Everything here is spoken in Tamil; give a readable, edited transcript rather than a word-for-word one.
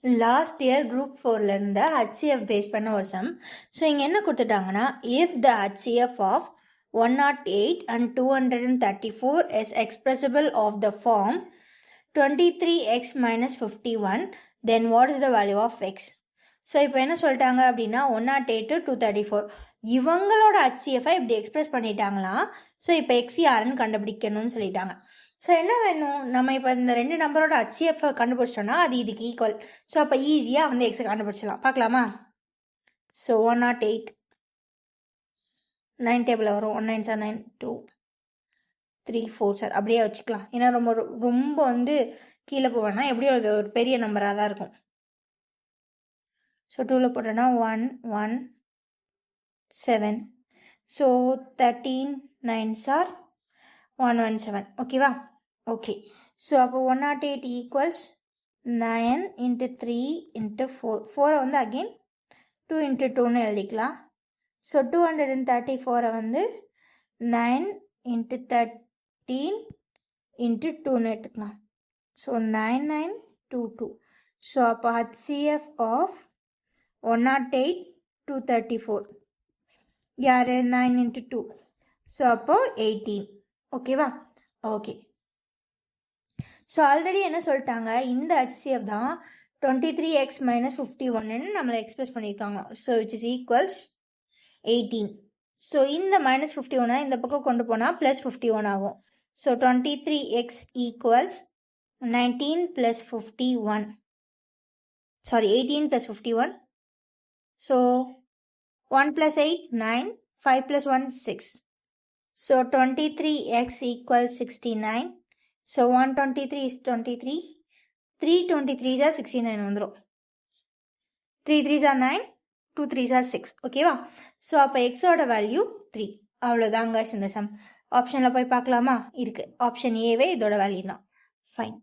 லாஸ்ட் இயர் குரூப் 4ல இருந்த HCF பேஸ் பண்ண ஒரு சம். ஸோ இங்கே என்ன கொடுத்துட்டாங்கன்னா, if the HCF of 108 and 234 is expressible of the form 23x minus 51, then what is the value of x? So இப்போ என்ன சொல்லிட்டாங்க அப்படின்னா 108 to 234 இவங்களோட HCF-ஐ இப்படி எக்ஸ்பிரஸ் பண்ணிட்டாங்களாம். ஸோ இப்போ எக்ஸ் யாருன்னு கண்டுபிடிக்கணும்னு சொல்லிட்டாங்க. ஸோ என்ன வேணும், நம்ம இப்போ இந்த ரெண்டு நம்பரோட HCF கண்டுபிடிச்சோன்னா அது இதுக்கு ஈக்குவல். ஸோ அப்போ ஈஸியாக வந்து எக்ஸை கண்டுபிடிச்சலாம். பார்க்கலாமா? ஸோ 108 9 டேபிளில் வரும். 1 9 சார் 9 2 3 4 சார் அப்படியே வச்சுக்கலாம். ஏன்னா ரொம்ப ரொம்ப வந்து கீழே போவேன்னா எப்படியும் அது ஒரு பெரிய நம்பராக தான் இருக்கும். ஸோ 2ல் போட்டோன்னா 1 1 7. So 13 9 sir 117. ஓகேவா? ஓகே. ஸோ அப்போ 108 ஈக்குவல்ஸ் 9 into 3 into 4. 4 வந்து அகெயின் 2 into 2ன்னு எழுதிக்கலாம். ஸோ 234 வந்து 9 into 13 into 2ன்னு எடுத்துக்கலாம். ஸோ 9922. ஸோ அப்போ HCF ஆஃப் 108 234 யார்? 9 into 2. ஸோ அப்போ 18. ஓகேவா? ஓகே. ஸோ ஆல்ரெடி என்ன சொல்லிட்டாங்க, இந்த HCF தான் 23x minus 51ன்னு நம்மளை எக்ஸ்பிரஸ் பண்ணியிருக்காங்க. So which is equals 18. So இந்த மைனஸ் 51 இந்த பக்கம் கொண்டு போனால் ப்ளஸ் 51 ஆகும். So 23x equals 19 plus 51. Sorry 18 plus 51. So 1 plus 8 9, 5 plus 1 6. So 23x equals 69. So 123 is 23. 3 23s are 69 வந்துரும். 3 3s are 9. 2 3s are 6. ஓகேவா? ஸோ அப்போ எக்ஸோட வேல்யூ 3. அவ்வளோதாங்க இந்த சம். ஆப்ஷனில் போய் பார்க்கலாமா? இருக்குது. ஆப்ஷன் ஏவே இதோட வேல்யூ தான். ஃபைன்.